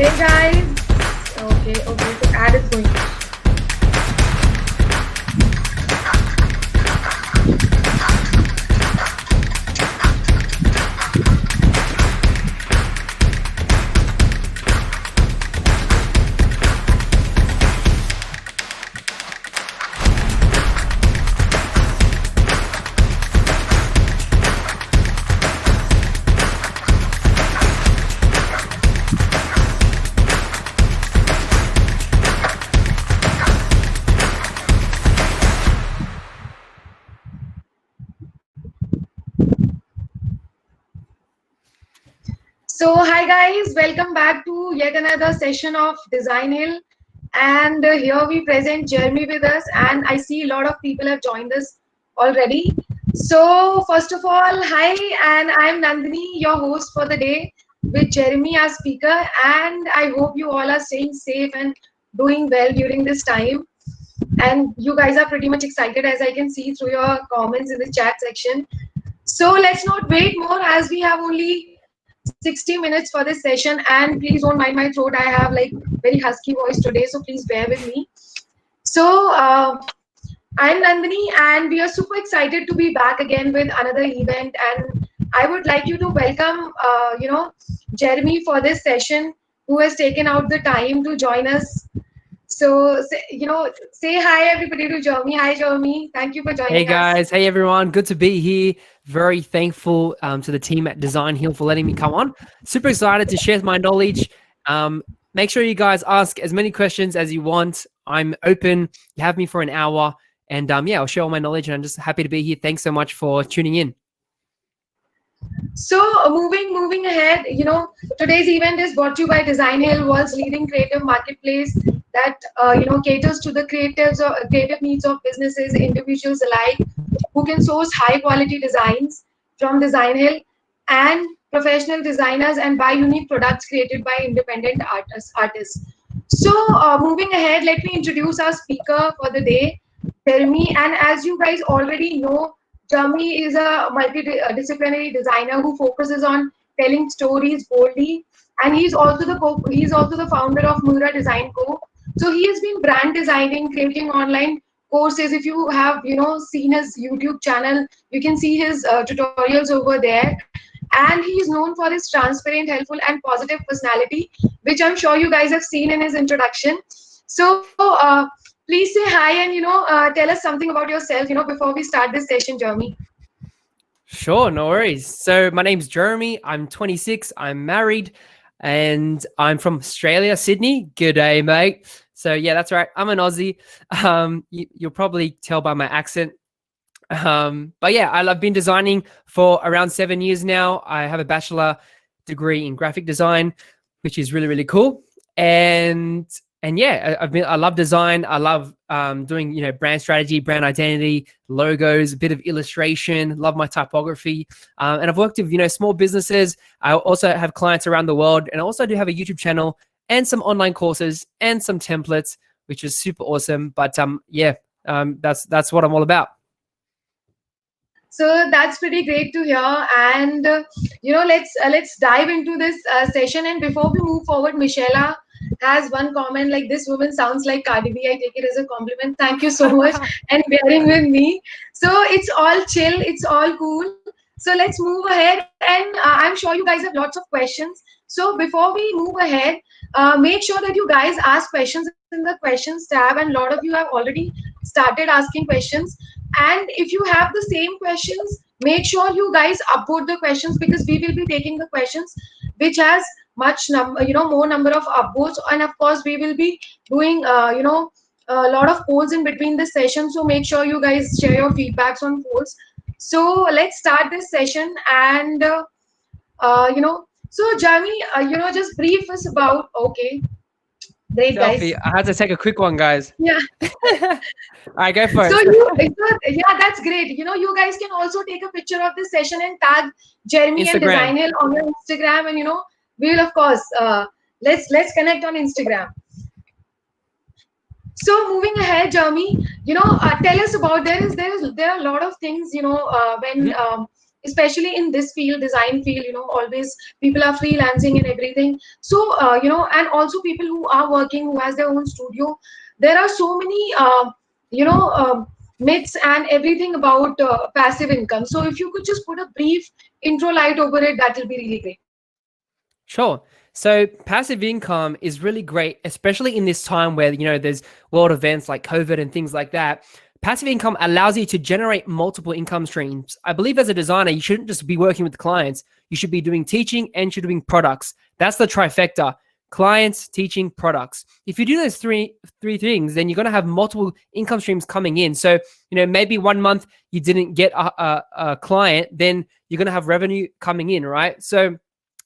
Hey guys. Okay, so ad is going. So, hi guys, welcome back to yet another session of Designhill. And here we present Jeremy with us, and I see a lot of people have joined us already. So, first of all, hi, and I'm Nandini, your host for the day, with Jeremy as speaker. And I hope you all are staying safe and doing well during this time. And you guys are pretty much excited, as I can see through your comments in the chat section. So let's not wait more, as we have only 60 minutes for this session, and please don't mind my throat. I have like very husky voice today, so please bear with me. So I'm Nandini, and we are super excited to be back again with another event. And I would like you to welcome, Jeremy for this session, who has taken out the time to join us. So, say hi everybody to Jeremy. Hi, Jeremy. Thank you for Hey joining us. guys, hey everyone, good to be here. Very thankful to the team at Designhill for letting me come on. Super excited to share my knowledge. Make sure you guys ask as many questions as you want. I'm open. You have me for an hour, and yeah, I'll share all my knowledge. And I'm just happy to be here. Thanks so much for tuning in. So moving ahead, today's event is brought to you by Designhill, world's leading creative marketplace that caters to the creative needs of businesses, individuals alike, who can source high quality designs from Designhill and professional designers and buy unique products created by independent artists. So moving ahead, let me introduce our speaker for the day, Jeremy. And as you guys already know, Jeremy is a multidisciplinary designer who focuses on telling stories boldly, and he's also the founder of Mura Design Co. So he has been brand designing, creating online courses. If you have seen his YouTube channel, you can see his tutorials over there. And he is known for his transparent, helpful, and positive personality, which I'm sure you guys have seen in his introduction. So please say hi and tell us something about yourself. Before we start this session, Jeremy. Sure, no worries. So my name's Jeremy. I'm 26. I'm married, and I'm from Australia, Sydney. Good day, mate. So yeah, that's right. I'm an Aussie. You'll probably tell by my accent. But yeah, I've been designing for around 7 years now. I have a bachelor degree in graphic design, which is really, really cool. And yeah, I love design. I love doing brand strategy, brand identity, logos, a bit of illustration. Love my typography, and I've worked with small businesses. I also have clients around the world, and I also do have a YouTube channel and some online courses and some templates, which is super awesome. But that's what I'm all about. So that's pretty great to hear. And let's dive into this session. And before we move forward, Michelle has one comment like, "This woman sounds like Cardi B." I take it as a compliment. Thank you so much and bearing with me. So it's all chill, it's all cool. So let's move ahead, and I'm sure you guys have lots of questions. So before we move ahead, make sure that you guys ask questions in the questions tab, and a lot of you have already started asking questions. And if you have the same questions, make sure you guys upvote the questions, because we will be taking the questions which has much number, more number of upvotes. And of course, we will be doing, a lot of polls in between the session. So make sure you guys share your feedbacks on polls. So let's start this session. And, so Jeremy, just brief us about, okay, great guys. Selfie. I had to take a quick one, guys. Yeah. All right, go for So it. yeah, that's great. You guys can also take a picture of this session and tag Jeremy and Instagram. Designhill on your Instagram, and we will of course let's connect on Instagram. So moving ahead, Jeremy, tell us about there are a lot of things when Mhm. especially in this field, design field, always people are freelancing and everything. So and also people who are working, who has their own studio. There are so many you know myths and everything about passive income. So if you could just put a brief intro light over it, that will be really great. Sure. So passive income is really great, especially in this time where, there's world events like COVID and things like that. Passive income allows you to generate multiple income streams. I believe as a designer, you shouldn't just be working with clients. You should be doing teaching and you should be doing products. That's the trifecta: clients, teaching, products. If you do those three things, then you're going to have multiple income streams coming in. So, maybe one month you didn't get a client, then you're going to have revenue coming in, right? So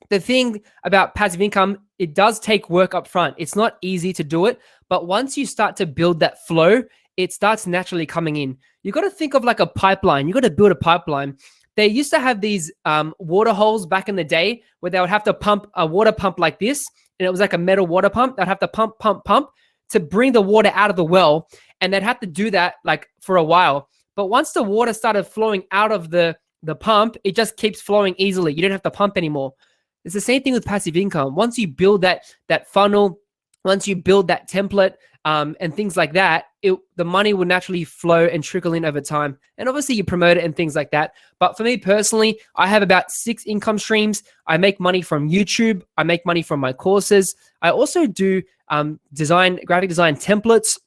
the thing about passive income, it does take work up front. It's not easy to do it, but once you start to build that flow, it starts naturally coming in. You got to think of like a pipeline. You got to build a pipeline. They used to have these water holes back in the day where they would have to pump a water pump like this, and it was like a metal water pump. They'd have to pump to bring the water out of the well, and they'd have to do that like for a while. But once the water started flowing out of the pump, it just keeps flowing easily. You don't have to pump anymore. It's the same thing with passive income. Once you build that funnel, once you build that template, and things like that, the money will naturally flow and trickle in over time. And obviously you promote it and things like that. But for me personally, I have about 6 income streams. I make money from YouTube. I make money from my courses. I also do graphic design templates,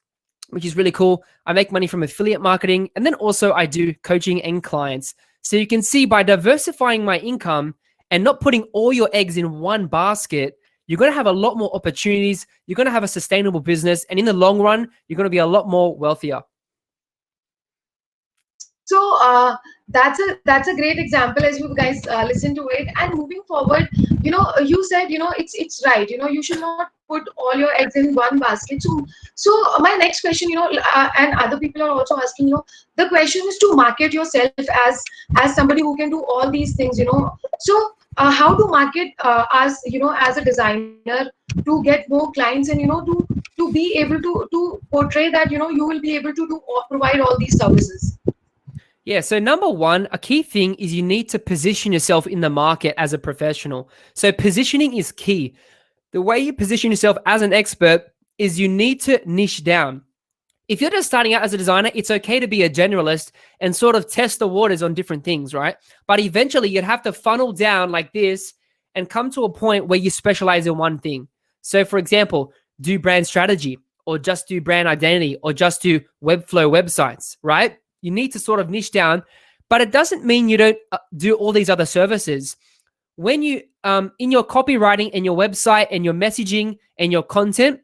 which is really cool. I make money from affiliate marketing. And then also I do coaching and clients. So you can see, by diversifying my income and not putting all your eggs in one basket, you're going to have a lot more opportunities. You're going to have a sustainable business. And in the long run, you're going to be a lot more wealthier. So that's a great example as you guys listen to it. And moving forward, you said, it's right. You should not put all your eggs in one basket. So my next question, and other people are also asking, the question is to market yourself as somebody who can do all these things. So how to market as a designer to get more clients, and to be able to portray that you will be able to do or provide all these services. Yeah, so number one, a key thing is you need to position yourself in the market as a professional. So positioning is key. The way you position yourself as an expert is you need to niche down. If you're just starting out as a designer, it's okay to be a generalist and sort of test the waters on different things, right? But eventually you'd have to funnel down like this and come to a point where you specialize in one thing. So for example, do brand strategy, or just do brand identity, or just do Webflow websites, right? You need to sort of niche down, but it doesn't mean you don't do all these other services. When you, in your copywriting and your website and your messaging and your content,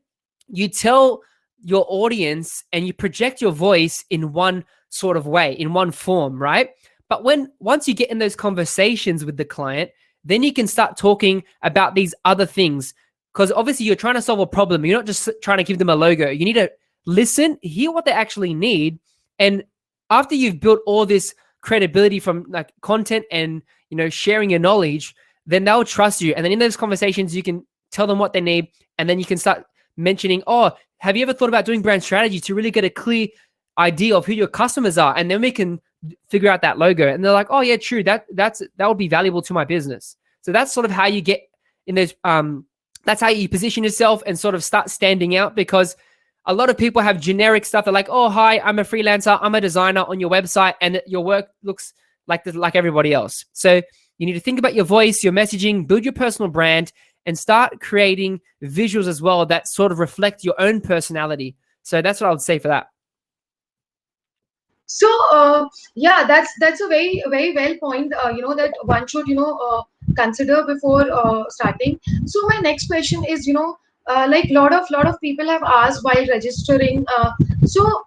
you tell your audience and you project your voice in one sort of way, in one form, right? But once you get in those conversations with the client, then you can start talking about these other things, because obviously you're trying to solve a problem. You're not just trying to give them a logo. You need to listen, hear what they actually need, and after you've built all this credibility from like content and sharing your knowledge, then they'll trust you. And then in those conversations, you can tell them what they need, and then you can start mentioning, oh, have you ever thought about doing brand strategy to really get a clear idea of who your customers are? And then we can figure out that logo. And they're like, oh yeah, true. That would be valuable to my business. So that's sort of how you get in those. That's how you position yourself and sort of start standing out, because a lot of people have generic stuff. They're like, oh, hi, I'm a freelancer, I'm a designer on your website, and your work looks like everybody else. So you need to think about your voice, your messaging, build your personal brand, and start creating visuals as well that sort of reflect your own personality. So that's what I would say for that. So yeah, that's a very well point. That one should consider before starting. So my next question is, like lot of people have asked while registering. So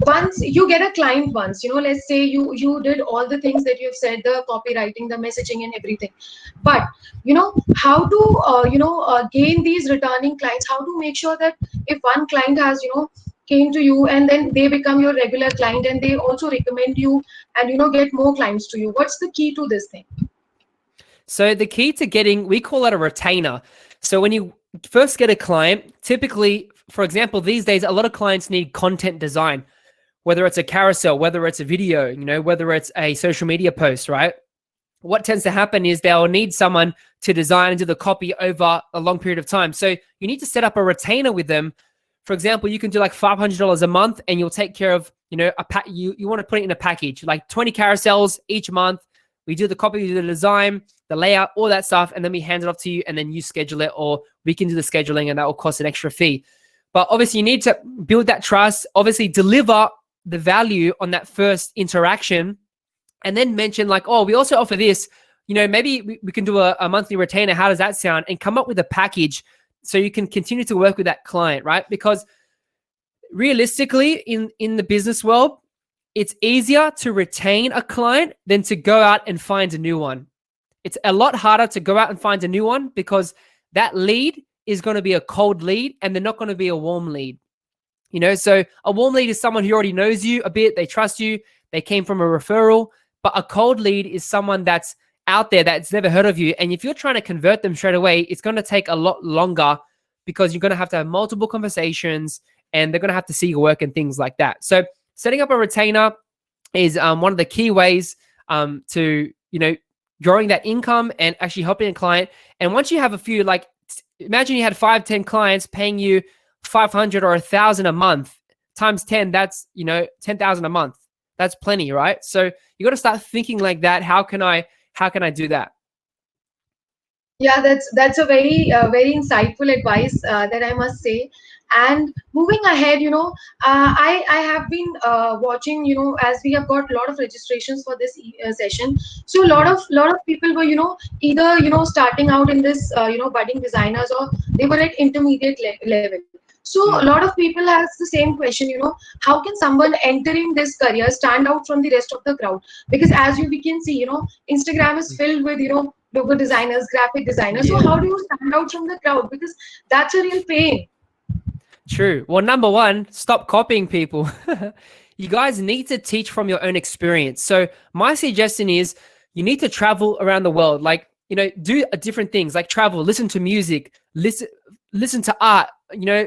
once you get a client, let's say you did all the things that you've said, the copywriting, the messaging, and everything, but how to gain these returning clients, how to make sure that if one client has came to you and then they become your regular client and they also recommend you and get more clients to you, what's the key to this thing? So the key to getting, we call it a retainer. So when you first get a client, typically, for example, these days, a lot of clients need content design. whether it's a carousel, whether it's a video, whether it's a social media post, right? What tends to happen is they'll need someone to design and do the copy over a long period of time. So you need to set up a retainer with them. For example, you can do like $500 a month, and you'll take care of, you want to put it in a package, like 20 carousels each month. We do the copy, we do the design, the layout, all that stuff, and then we hand it off to you, and then you schedule it, or we can do the scheduling, and that will cost an extra fee. But obviously, you need to build that trust, obviously deliver the value on that first interaction, and then mention like, oh, we also offer this, maybe we can do a monthly retainer. How does that sound? And come up with a package so you can continue to work with that client, right? Because realistically, in the business world, it's easier to retain a client than to go out and find a new one. It's a lot harder to go out and find a new one because that lead is going to be a cold lead, and they're not going to be a warm lead. So a warm lead is someone who already knows you a bit, they trust you, they came from a referral. But a cold lead is someone that's out there that's never heard of you. And if you're trying to convert them straight away, it's going to take a lot longer because you're going to have multiple conversations, and they're going to have to see your work and things like that. So setting up a retainer is one of the key ways to, growing that income and actually helping a client. And once you have a few, like imagine you had 5-10 clients paying you 500 or 1,000 a month times 10, that's, 10,000 a month. That's plenty, right? So you got to start thinking like that. How can I do that? Yeah, that's a very insightful advice, that I must say. And moving ahead, I have been watching, as we have got a lot of registrations for this session. So a lot of people were, either starting out in this, budding designers, or they were at intermediate level. So a lot of people has the same question, how can someone entering this career stand out from the rest of the crowd? Because as we can see, Instagram is filled with, logo designers, graphic designers. So how do you stand out from the crowd? Because that's a real pain. True. Well, number one, stop copying people. You guys need to teach from your own experience. So my suggestion is you need to travel around the world. Like, do different things, like travel, listen to music, listen to art,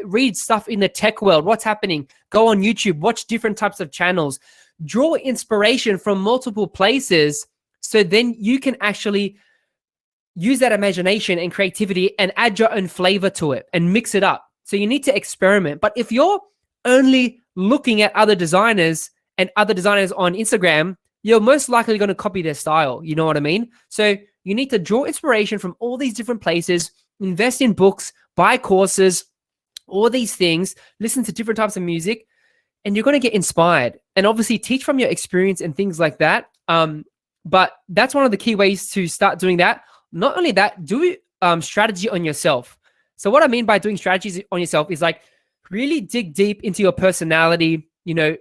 read stuff in the tech world, what's happening, go on YouTube, watch different types of channels, draw inspiration from multiple places. So then you can actually use that imagination and creativity and add your own flavor to it and mix it up. So you need to experiment. But if you're only looking at other designers and other designers on Instagram, you're most likely going to copy their style. You know what I mean? So you need to draw inspiration from all these different places, invest in books, buy courses, all these things, listen to different types of music, and you're going to get inspired. And obviously teach from your experience and things like that. But that's one of the key ways to start doing that. Not only that, do strategy on yourself. So what I mean by doing strategies on yourself is like really dig deep into your personality.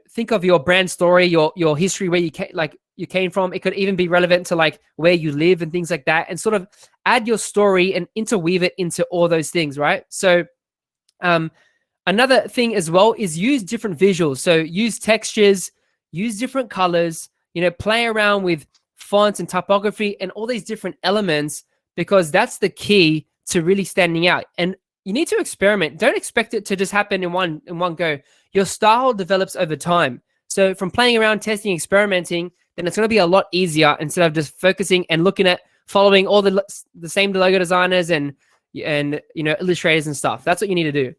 Think of your brand story, your history, where you came from. It could even be relevant to like where you live and things like that, and sort of add your story and interweave it into all those things, right? So another thing as well is use different visuals. So use textures, use different colors, play around with fonts and typography and all these different elements, because that's the key to really standing out. And you need to experiment. Don't expect it to just happen in one go. Your style develops over time. So from playing around, testing, experimenting, then it's going to be a lot easier instead of just focusing and looking at following all the same logo designers and illustrators and stuff. That's what you need to do.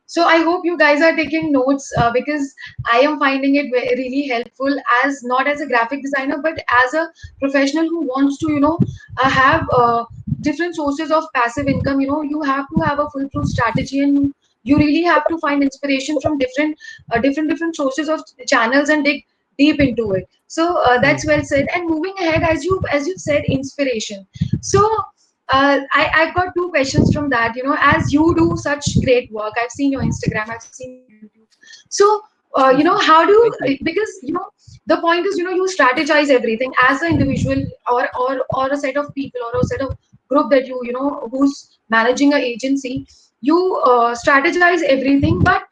So I hope you guys are taking notes, because I am finding it really helpful, as not as a graphic designer, but as a professional who wants to, have different sources of passive income. You have to have a foolproof strategy, and you really have to find inspiration from different sources of channels and dig deep into it. So that's well said. And moving ahead, as you said, inspiration. So I've got two questions from that. As you do such great work, I've seen your Instagram, I've seen your YouTube. So, how do you, because, the point is, you strategize everything as an individual, or a set of people, or a set of group that who's managing an agency. You strategize everything, but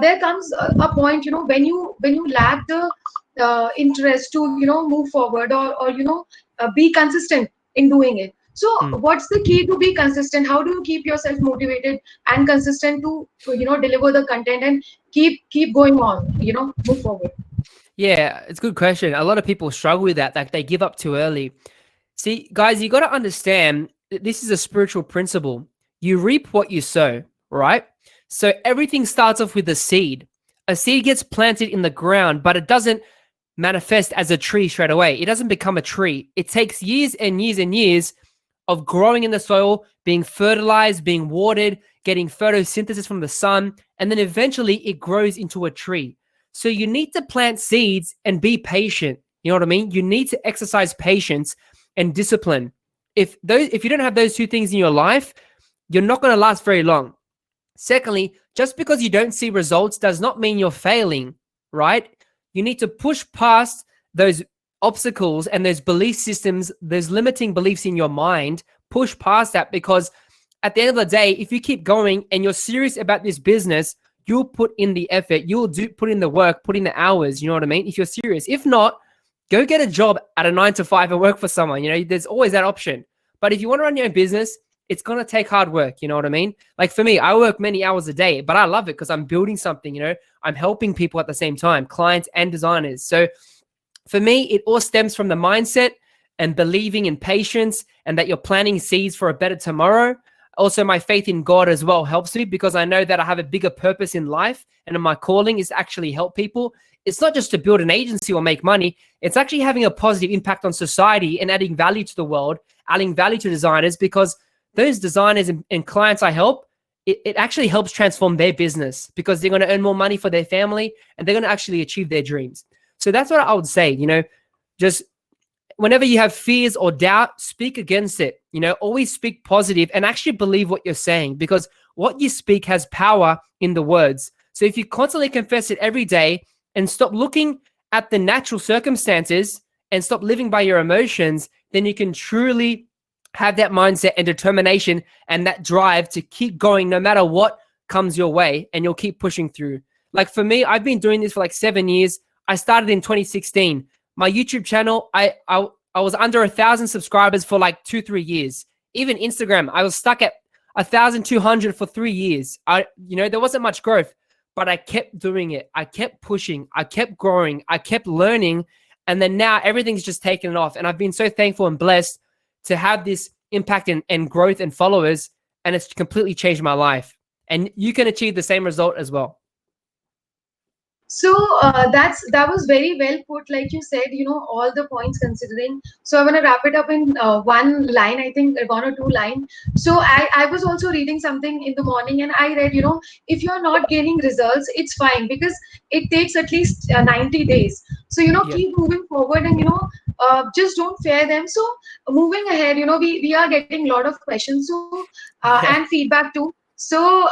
there comes a point, when you lack the interest to, move forward, or be consistent in doing it. So Mm. what's the key to be consistent? How do you keep yourself motivated and consistent to deliver the content and keep going on, move forward? Yeah, it's a good question. A lot of people struggle with that, like they give up too early. See, guys, you got to understand that this is a spiritual principle. You reap what you sow, right? So everything starts off with a seed. A seed gets planted in the ground, but it doesn't manifest as a tree straight away. It doesn't become a tree. It takes years and years and years of growing in the soil, being fertilized, being watered, getting photosynthesis from the sun, and then eventually it grows into a tree. So you need to plant seeds and be patient. You know what I mean? You need to exercise patience and discipline. If you don't have those two things in your life, you're not going to last very long. Secondly, just because you don't see results does not mean you're failing, right? You need to push past those obstacles and those belief systems, those limiting beliefs in your mind, push past that, because at the end of the day, if you keep going and you're serious about this business, you'll put in the effort, put in the work, put in the hours, you know what I mean? If you're serious. If not, go get a job at a 9 to 5 and work for someone. There's always that option. But if you want to run your own business, it's going to take hard work. You know what I mean? Like for me, I work many hours a day, but I love it because I'm building something, I'm helping people at the same time, clients and designers. So for me, it all stems from the mindset and believing in patience and that you're planting seeds for a better tomorrow. Also, my faith in God as well helps me because I know that I have a bigger purpose in life, and my calling is to actually help people. It's not just to build an agency or make money. It's actually having a positive impact on society and adding value to the world, adding value to designers, because those designers and clients I help, it actually helps transform their business because they're going to earn more money for their family and they're going to actually achieve their dreams. So that's what I would say, just whenever you have fears or doubt, speak against it. Always speak positive and actually believe what you're saying, because what you speak has power in the words. So if you constantly confess it every day and stop looking at the natural circumstances and stop living by your emotions, then you can truly have that mindset and determination and that drive to keep going no matter what comes your way, and you'll keep pushing through. Like for me, I've been doing this for like 7 years. I started in 2016. My YouTube channel, I was under 1,000 subscribers for like 2-3 years. Even Instagram, I was stuck at 1,200 for 3 years. There wasn't much growth, but I kept doing it. I kept pushing. I kept growing. I kept learning. And then now everything's just taken off. And I've been so thankful and blessed to have this impact and growth and followers. And it's completely changed my life. And you can achieve the same result as well. So that was very well put, like you said, all the points considering. So I want to wrap it up in one line, I think, one or two line. So I was also reading something in the morning, and I read, if you're not gaining results, it's fine, because it takes at least 90 days. So Yeah. keep moving forward, and just don't fear them. So moving ahead, we are getting a lot of questions, so and Yeah. feedback too. So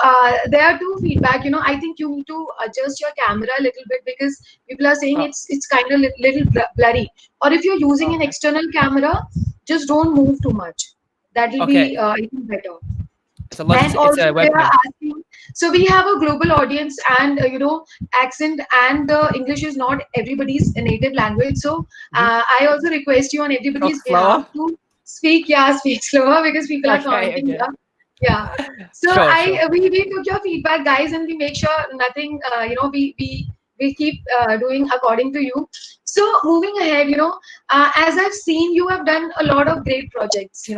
there are two feedback. I think you need to adjust your camera a little bit, because people are saying Oh, it's kind of little blurry. Or if you're using an okay. external camera, just don't move too much. That will be Okay. I think better. It's a And it's also a they are webcam. asking. So we have a global audience, and accent and English is not everybody's native language. So Mm-hmm. I also request you on Talk everybody's behalf slower. to speak slower, because people are Okay. commenting. Okay. Yeah. Yeah. So Sure. Sure. we took your feedback, guys, and we make sure nothing. We keep doing according to you. So moving ahead, as I've seen, you have done a lot of great projects.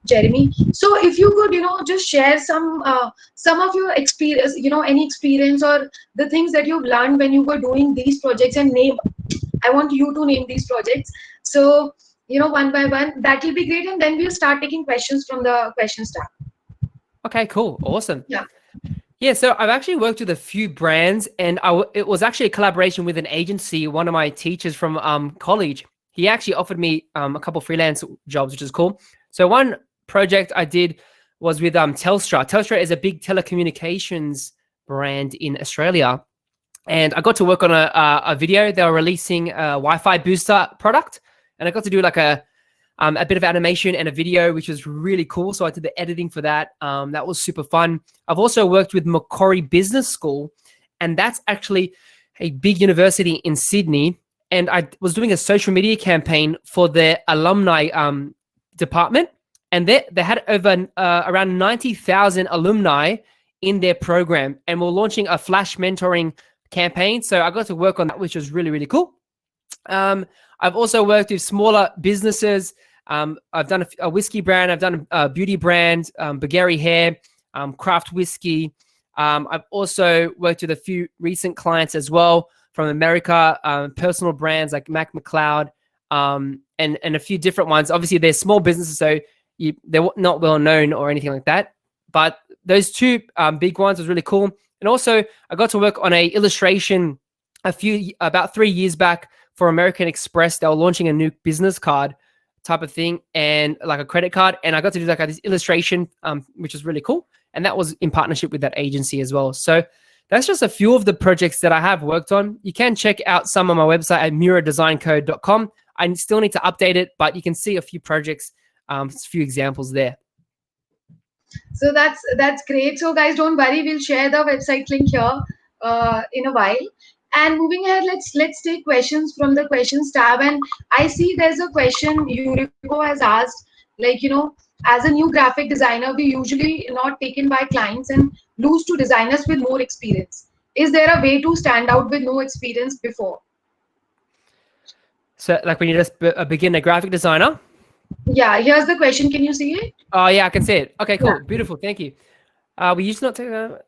Jeremy. So if you could, just share some of your experience, any experience or the things that you've learned when you were doing these projects, and name. I want you to name these projects. So one by one, that will be great, and then we'll start taking questions from the question stack. Okay. Cool. Awesome. Yeah. Yeah, so I've actually worked with a few brands, and it was actually a collaboration with an agency. One of my teachers from college, he actually offered me a couple freelance jobs, which is cool. So one project I did was with Telstra. Telstra is a big telecommunications brand in Australia, and I got to work on a video. They were releasing a Wi-Fi booster product, and I got to do like a bit of animation and a video, which was really cool. So I did the editing for that. That was super fun. I've also worked with Macquarie Business School, and that's actually a big university in Sydney. And I was doing a social media campaign for their alumni department. and they had over around 90,000 alumni in their program, and we're launching a flash mentoring campaign. So I got to work on that, which was really, really cool. I've also worked with smaller businesses. I've done a whiskey brand. I've done a beauty brand, Bulgari hair, craft whiskey. I've also worked with a few recent clients as well from America, personal brands like Mac McLeod, and a few different ones. Obviously, they're small businesses, so they're not well known or anything like that. But those two big ones was really cool. And also, I got to work on a illustration about 3 years back for American Express. They were launching a new business card type of thing, and like a credit card. And I got to do like this illustration, which was really cool. And that was in partnership with that agency as well. So that's just a few of the projects that I have worked on. You can check out some on my website at muradesignco.com. I still need to update it, but you can see a few projects, a few examples there. So that's great. So guys, don't worry, we'll share the website link here in a while. And moving ahead, let's take questions from the questions tab. And I see there's a question Yuriko has asked, like, as a new graphic designer, we usually not taken by clients and lose to designers with more experience. Is there a way to stand out with no experience before? So like when you're just a beginner graphic designer? Yeah, here's the question. Can you see it? Oh yeah, I can see it. Okay, cool. Yeah. Beautiful. Thank you. We used to not take that.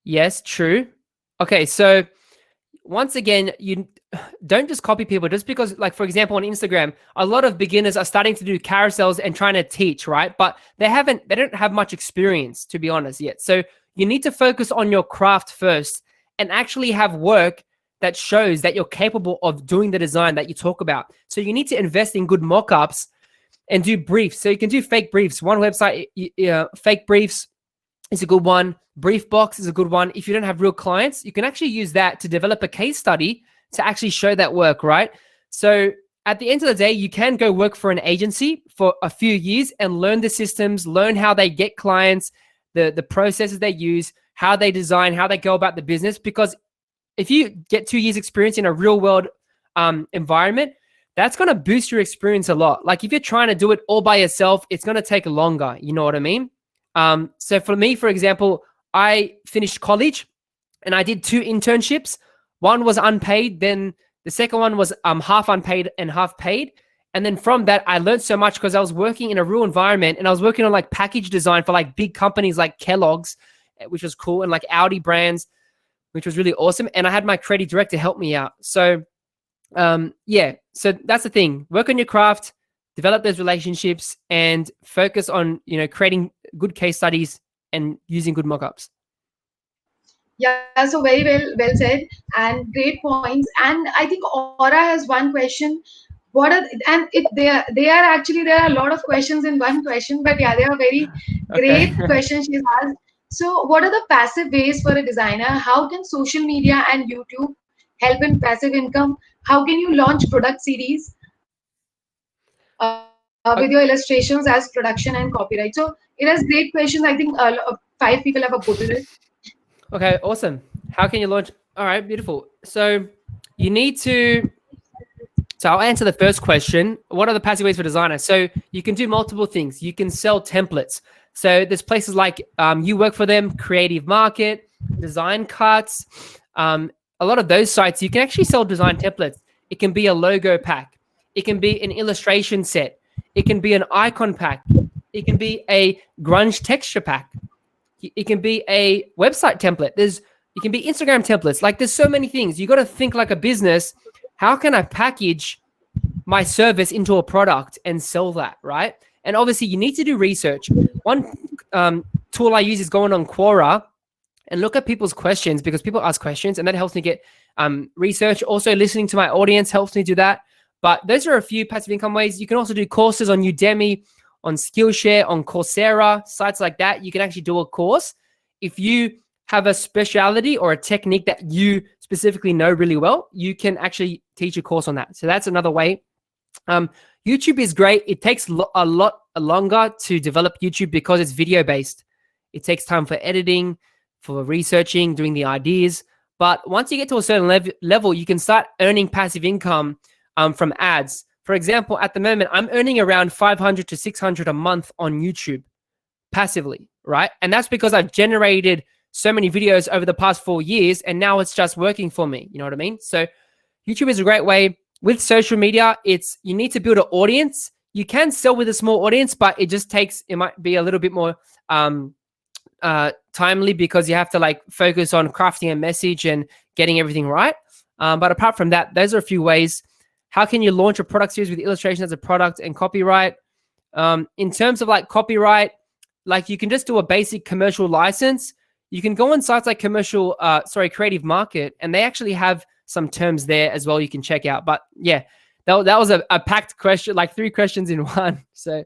Yes, true. Okay, so once again, you don't just copy people just because, like, for example, on Instagram, a lot of beginners are starting to do carousels and trying to teach, right? But they don't have much experience, to be honest, yet. So you need to focus on your craft first and actually have work that shows that you're capable of doing the design that you talk about. So you need to invest in good mock-ups and do briefs. So you can do fake briefs. One website, fake briefs is a good one. Briefbox is a good one. If you don't have real clients, you can actually use that to develop a case study to actually show that work, right? So at the end of the day, you can go work for an agency for a few years and learn the systems, learn how they get clients, the processes they use, how they design, how they go about the business. Because if you get 2 years experience in a real world environment, that's going to boost your experience a lot. Like if you're trying to do it all by yourself, it's going to take longer. You know what I mean? So for me, for example, I finished college and I did 2 internships. One was unpaid. Then the second one was half unpaid and half paid. And then from that, I learned so much because I was working in a real environment and I was working on like package design for like big companies like Kellogg's, which was cool, and like Audi brands, which was really awesome. And I had my creative director help me out. So yeah, so that's the thing. Work on your craft, develop those relationships, and focus on, creating good case studies and using good mock-ups. Yeah, so very well said and great points. And I think Aura has one question. What are and it they are actually, there are a lot of questions in one question, but yeah, they are very Okay. great questions she's asked. So what are the passive ways for a designer? How can social media and YouTube help in passive income? How can you launch product series with your illustrations as production and copyright? So it has great questions. I think 5 people have upvoted it. Okay, awesome. How can you launch? All right, beautiful. So you need to. So I'll answer the first question. What are the passive ways for designers? So you can do multiple things. You can sell templates. So there's places like You Work For Them, Creative Market, Design Cuts. A lot of those sites, you can actually sell design templates. It can be a logo pack. It can be an illustration set. It can be an icon pack. It can be a grunge texture pack. It can be a website template. It can be Instagram templates. Like there's so many things. You got to think like a business. How can I package my service into a product and sell that, right? And obviously you need to do research. One tool I use is going on Quora and look at people's questions, because people ask questions and that helps me get research. Also listening to my audience helps me do that. But those are a few passive income ways. You can also do courses on Udemy, on Skillshare, on Coursera, sites like that. You can actually do a course. If you have a specialty or a technique that you specifically know really well, you can actually teach a course on that. So that's another way. YouTube is great. It takes a lot longer to develop YouTube because it's video based. It takes time for editing, for researching, doing the ideas. But once you get to a certain level, you can start earning passive income from ads. For example, at the moment, I'm earning around 500 to 600 a month on YouTube passively, right? And that's because I've generated so many videos over the past 4 years, and now it's just working for me. You know what I mean? So YouTube is a great way. With social media, you need to build an audience. You can sell with a small audience, but it might be a little bit more timely, because you have to like focus on crafting a message and getting everything right. But apart from that, those are a few ways. How can you launch a product series with illustration as a product and copyright? In terms of like copyright, like you can just do a basic commercial license. You can go on sites like Creative Market, and they actually have some terms there as well you can check out. But yeah, that was a packed question, like 3 questions in one. So I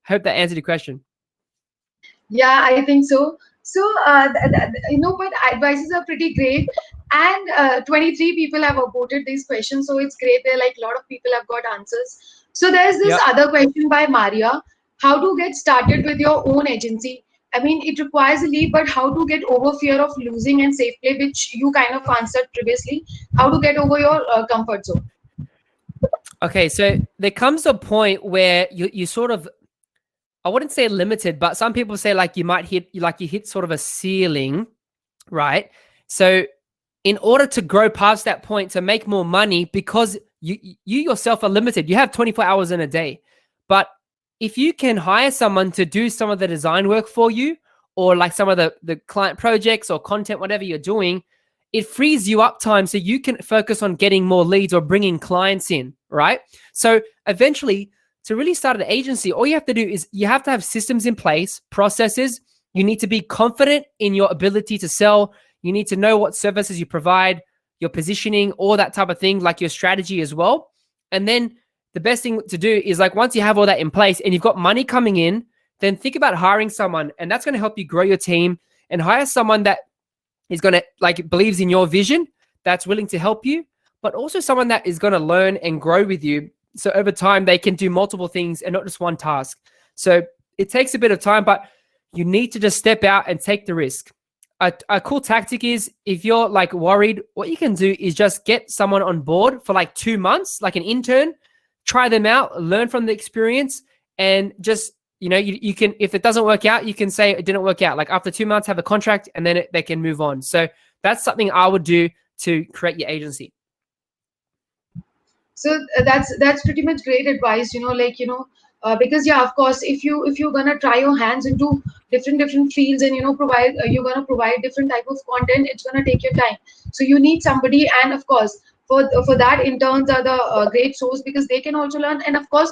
hope that answered your question. Yeah, I think so. So, but advices are pretty great. And 23 people have voted these questions. So it's great. There, like, a lot of people have got answers. So there's this Yep. other question by Maria. How to get started with your own agency? I mean, it requires a leap, but how to get over fear of losing and safe play, which you kind of answered previously. How to get over your comfort zone? Okay, so there comes a point where you sort of, I wouldn't say limited, but some people say like you hit sort of a ceiling, right? So in order to grow past that point, to make more money, because you yourself are limited, you have 24 hours in a day. But if you can hire someone to do some of the design work for you, or like some of the client projects or content, whatever you're doing, it frees you up time so you can focus on getting more leads or bringing clients in, right? So eventually, to really start an agency, all you have to do is you have to have systems in place, processes. You need to be confident in your ability to sell. You need to know what services you provide, your positioning, all that type of thing, like your strategy as well. And then the best thing to do is, like, once you have all that in place and you've got money coming in, then think about hiring someone, and that's going to help you grow your team. And hire someone that is going to, like, believes in your vision, that's willing to help you, but also someone that is going to learn and grow with you. So over time, they can do multiple things and not just one task. So it takes a bit of time, but you need to just step out and take the risk. A cool tactic is, if you're like worried, what you can do is just get someone on board for like 2 months, like an intern, try them out, learn from the experience, and just, you can, if it doesn't work out, you can say it didn't work out. Like after 2 months, have a contract, and then they can move on. So that's something I would do to create your agency. So that's pretty much great advice. Because yeah, of course, if you're gonna try your hands into different fields, and provide you're gonna provide different type of content, it's gonna take your time. So you need somebody, and of course, for that, interns are the great source, because they can also learn, and of course,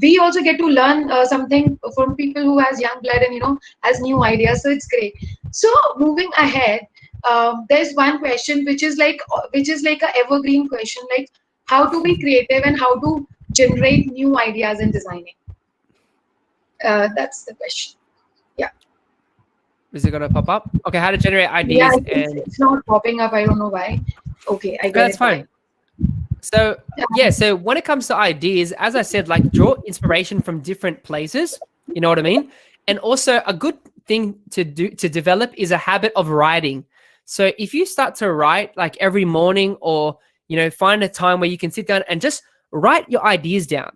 we also get to learn something from people who has young blood and has new ideas. So it's great. So moving ahead, there's one question which is like a evergreen question, like how to be creative and how to generate new ideas in designing. That's the question. Yeah. Is it going to pop up? Okay, how to generate Yeah, ideas. And it's not popping up. I don't know why. Okay, I get that's it. fine. So yeah, so when it comes to ideas, as I said, like, draw inspiration from different places. You know what I mean? And also, a good thing to develop is a habit of writing. So if you start to write like every morning, or find a time where you can sit down and just write your ideas down.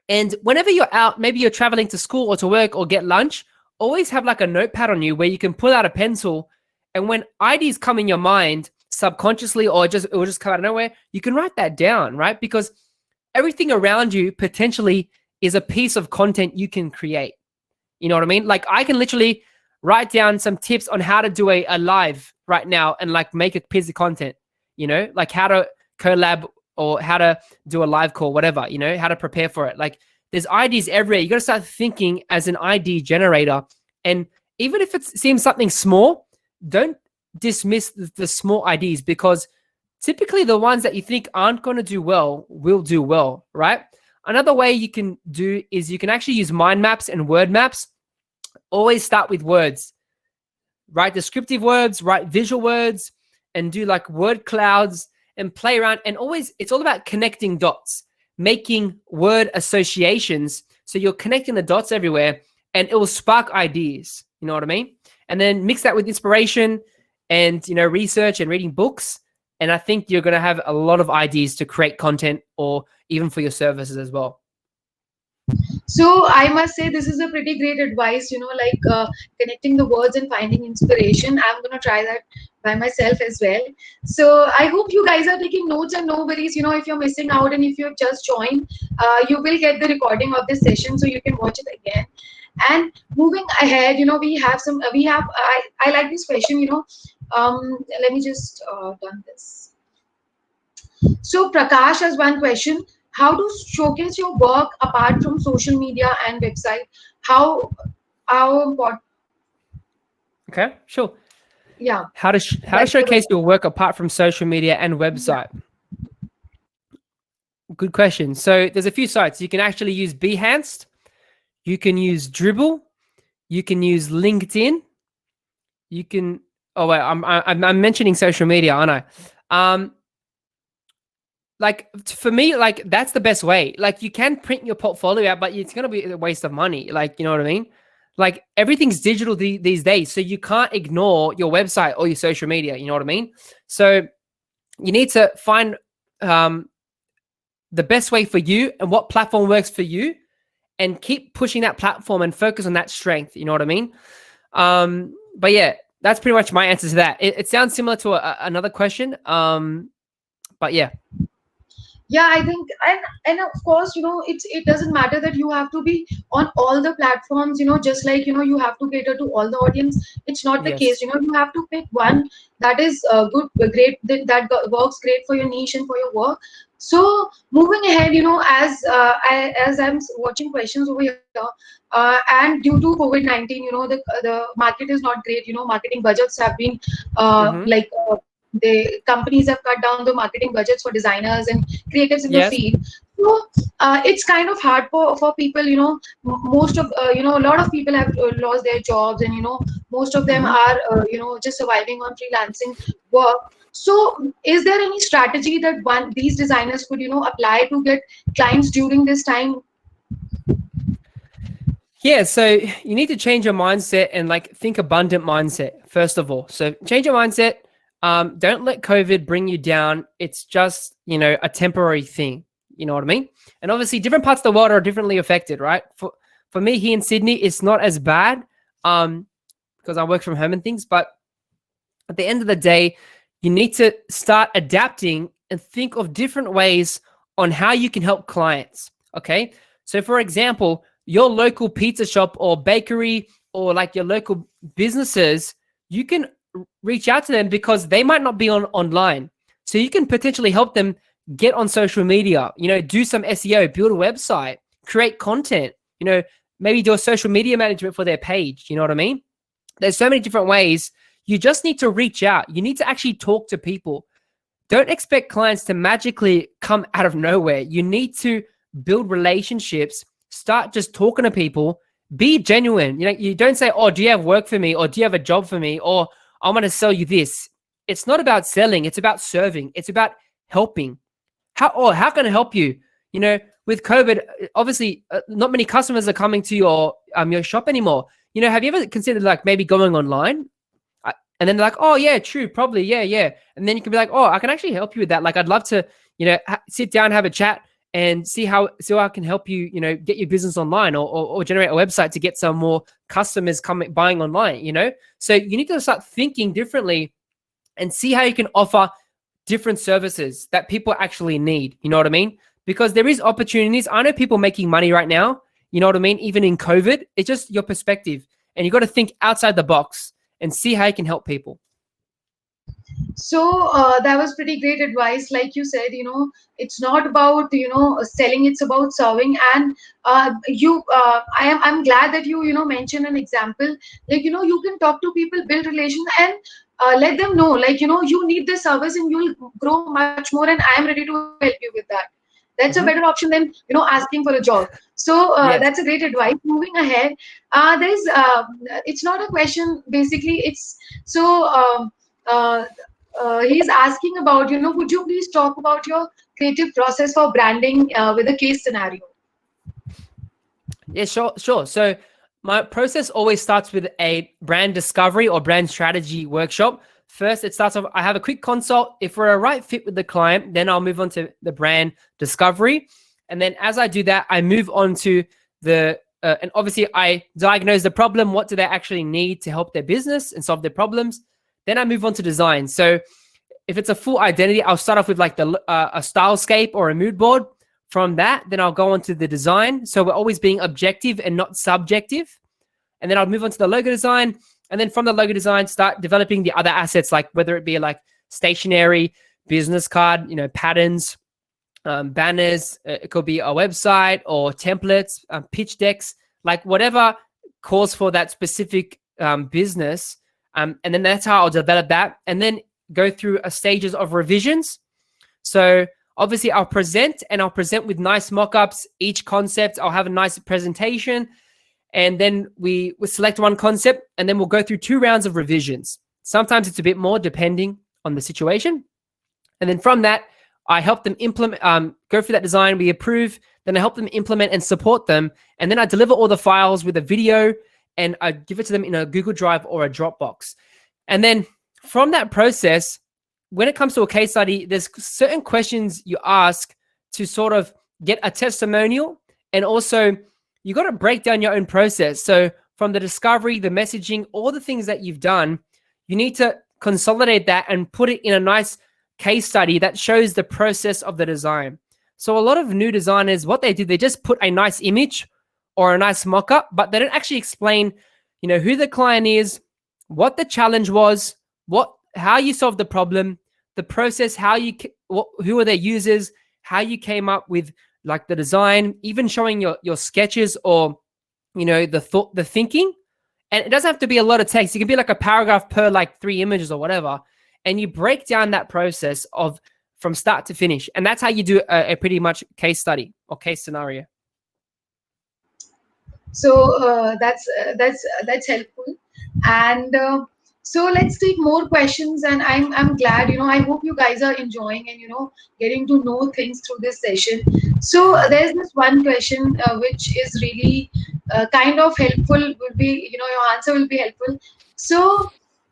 And whenever you're out, maybe you're traveling to school or to work or get lunch, always have like a notepad on you where you can pull out a pencil, and when ideas come in your mind subconsciously, or it will just come out of nowhere, you can write that down, right? Because everything around you potentially is a piece of content you can create. You know what I mean? Like, I can literally write down some tips on how to do a live right now and like make a piece of content, like how to collab or how to do a live call, whatever, how to prepare for it. Like, there's ideas everywhere. You got to start thinking as an idea generator. And even if it seems something small, don't dismiss the small ideas, because typically the ones that you think aren't going to do well will do well, right? Another way you can do is you can actually use mind maps and word maps. Always start with words. Write descriptive words, write visual words, and do like word clouds and play around. And always, it's all about connecting dots, making word associations. So you're connecting the dots everywhere, and it will spark ideas. You know what I mean? And then mix that with inspiration and, research and reading books. And I think you're going to have a lot of ideas to create content, or even for your services as well. So I must say this is a pretty great advice, like connecting the words and finding inspiration. I'm going to try that by myself as well. So I hope you guys are taking notes, and no worries, if you're missing out and if you've just joined, you will get the recording of this session so you can watch it again. And moving ahead, I like this question, let me just done this. So Prakash has one question. How to showcase your work apart from social media and website? How how important? Okay, sure. Yeah, How to like for showcase your work apart from social media and yeah. website? Good question. So there's a few sites. You can actually use Behance, you can use Dribble, you can use LinkedIn, you can. Oh wait, I'm mentioning social media, aren't I? Like for me, like that's the best way. Like you can print your portfolio out, but it's gonna be a waste of money. Like you know what I mean? Like everything's digital these days, so you can't ignore your website or your social media. You know what I mean? So you need to find um, the best way for you and what platform works for you, and keep pushing that platform and focus on that strength. You know what I mean? But yeah, that's pretty much my answer to that. It sounds similar to another question. But yeah, Yeah, I think, and of course, it doesn't matter that you have to be on all the platforms, just like you have to cater to all the audience. It's not the case. yes. You have to pick one that is good, great, works great for your niche and for your work. So moving ahead, as I'm watching questions over here, and due to COVID-19, the market is not great. Marketing budgets have been Mm-hmm. the companies have cut down the marketing budgets for designers and creatives in the Yes. field. So it's kind of hard for people. Most of a lot of people have lost their jobs, and most of them Mm-hmm. are just surviving on freelancing work. So is there any strategy that one these designers could apply to get clients during this time? Yeah, so you need to change your mindset and like think abundant mindset first of all. So change your mindset. Don't let COVID bring you down. It's just a temporary thing. You know what I mean? And obviously, different parts of the world are differently affected, right? For me here in Sydney, it's not as bad because I work from home and things. But at the end of the day, you need to start adapting and think of different ways on how you can help clients. Okay. So, for example, your local pizza shop or bakery or like your local businesses, you can reach out to them because they might not be online. So, you can potentially help them get on social media, do some SEO, build a website, create content, maybe do a social media management for their page. You know what I mean? There's so many different ways. You just need to reach out. You need to actually talk to people. Don't expect clients to magically come out of nowhere. You need to build relationships, start just talking to people, be genuine. You don't say, "Oh, do you have work for me?" or "Do you have a job for me?" or "I'm going to sell you this." It's not about selling, it's about serving. It's about helping. How can I help you? With COVID, obviously, not many customers are coming to your shop anymore. Have you ever considered like maybe going online? And then they're like, "Oh yeah, true, probably, yeah, yeah." And then you can be like, "Oh, I can actually help you with that. Like, I'd love to, sit down, have a chat, and see how I can help you, get your business online or generate a website to get some more customers coming buying online." So you need to start thinking differently and see how you can offer different services that people actually need. You know what I mean? Because there is opportunities. I know people making money right now. You know what I mean? Even in COVID, it's just your perspective, and you got to think outside the box and see how you can help people. So that was pretty great advice. Like you said, it's not about selling; it's about serving. And I'm glad that you mentioned an example. Like you can talk to people, build relations, and let them know like you need this service and you'll grow much more. And I am ready to help you with that. That's a better Mm-hmm. option than asking for a job. So that's Yes. a great advice. Moving ahead, there's it's not a question. Basically, it's so. Uh, he's asking about, could you please talk about your creative process for branding with a case scenario? Yeah, sure, sure. So my process always starts with a brand discovery or brand strategy workshop. first it starts off, I have a quick consult. If we're a right fit with the client, then I'll move on to the brand discovery. And then as I do that, I move on to and obviously I diagnose the problem. What do they actually need to help their business and solve their problems? Then I move on to design. So if it's a full identity, I'll start off with like a stylescape or a mood board. From that, then I'll go on to the design. So we're always being objective and not subjective. And then I'll move on to the logo design. And then from the logo design, start developing the other assets, like whether it be like stationery, business card, patterns, banners. It could be a website or templates, pitch decks, like whatever calls for that specific business. And then that's how I'll develop that. And then go through stages of revisions. So obviously I'll present with nice mock-ups. Each concept, I'll have a nice presentation. And then we select one concept, and then we'll go through 2 rounds of revisions. Sometimes it's a bit more depending on the situation. And then from that, I help them implement, go through that design, we approve, then I help them implement and support them. And then I deliver all the files with a video, and I give it to them in a Google Drive or a Dropbox. And then from that process, when it comes to a case study, there's certain questions you ask to sort of get a testimonial, and also you got to break down your own process. So from the discovery, the messaging, all the things that you've done, you need to consolidate that and put it in a nice case study that shows the process of the design. So a lot of new designers, what they do, they just put a nice image or a nice mock-up, but they don't actually explain, who the client is, what the challenge was, how you solved the problem, the process, who are their users, how you came up with like the design, even showing your sketches or, the thinking. And it doesn't have to be a lot of text. It can be like a paragraph per like 3 images or whatever. And you break down that process from start to finish. And that's how you do a pretty much case study or case scenario. So that's helpful. And so let's take more questions. And I'm glad, I hope you guys are enjoying and getting to know things through this session. So there's this one question which is really kind of helpful. Will be your answer will be helpful. So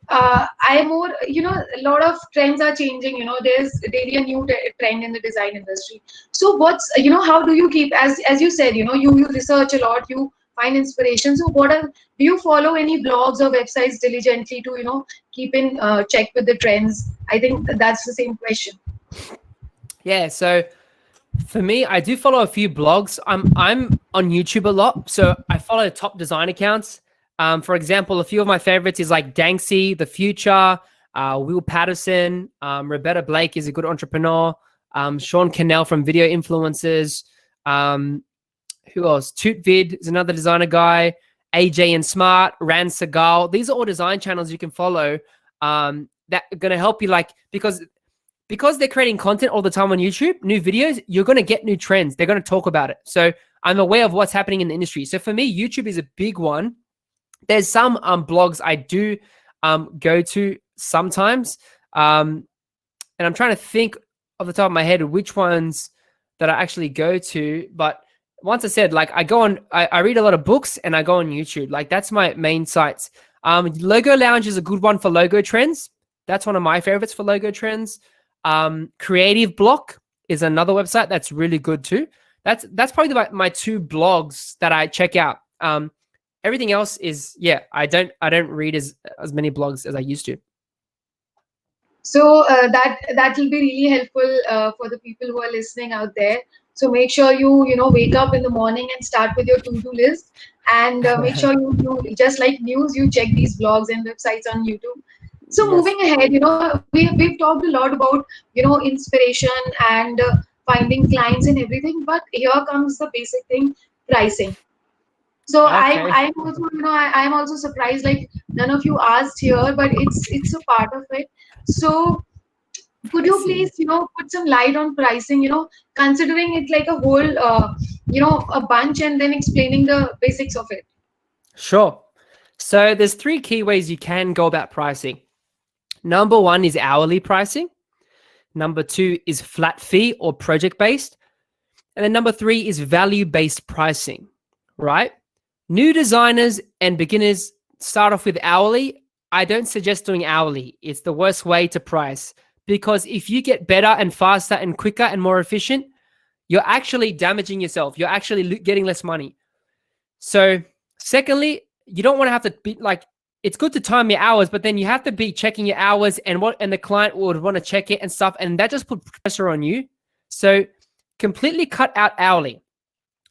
I more, a lot of trends are changing. There's daily a new trend in the design industry. So what's, how do you keep, as you said, you research a lot, you find inspiration. So do you follow any blogs or websites diligently to keep in check with the trends? I think that's the same question. Yeah, so for me, I do follow a few blogs. I'm on YouTube a lot, so I follow top design accounts. For example, a few of my favorites is like Danksy, The Future, Will Patterson, Roberta Blake is a good entrepreneur, Sean Cannell from Video Influencers, who else? Tootvid is another designer guy, AJ and Smart, Ran Segal. These are all design channels you can follow that are going to help you, like, because they're creating content all the time on YouTube, new videos, you're going to get new trends. They're going to talk about it. So I'm aware of what's happening in the industry. So for me, YouTube is a big one. There's some blogs I do go to sometimes. And I'm trying to think off the top of my head which ones that I actually go to. But once I said, like, I read a lot of books and I go on YouTube. Like, that's my main sites. Logo Lounge is a good one for logo trends. That's one of my favorites for logo trends. Creative Block is another website that's really good too. That's probably my 2 blogs that I check out. Everything else is, I don't read as many blogs as I used to. So that will be really helpful for the people who are listening out there. So make sure you wake up in the morning and start with your to-do list, and make sure you just like news, you check these blogs and websites on YouTube. So Yes. moving ahead, we've talked a lot about inspiration and finding clients and everything, but here comes the basic thing: pricing. So Okay. I'm also I'm also surprised, like none of you asked here, but it's a part of it. So could you Pricing. please put some light on pricing? Considering it like a whole a bunch, and then explaining the basics of it. Sure. So there's 3 key ways you can go about pricing. Number 1 is hourly pricing. Number 2 is flat fee or project based. And then number 3 is value based pricing, right? New designers and beginners start off with hourly. I don't suggest doing hourly. It's the worst way to price, because if you get better and faster and quicker and more efficient, you're actually damaging yourself. You're actually getting less money. So, secondly, you don't want to have to be like, it's good to time your hours, but then you have to be checking your hours, and the client would want to check it and stuff, and that just put pressure on you. So, completely cut out hourly.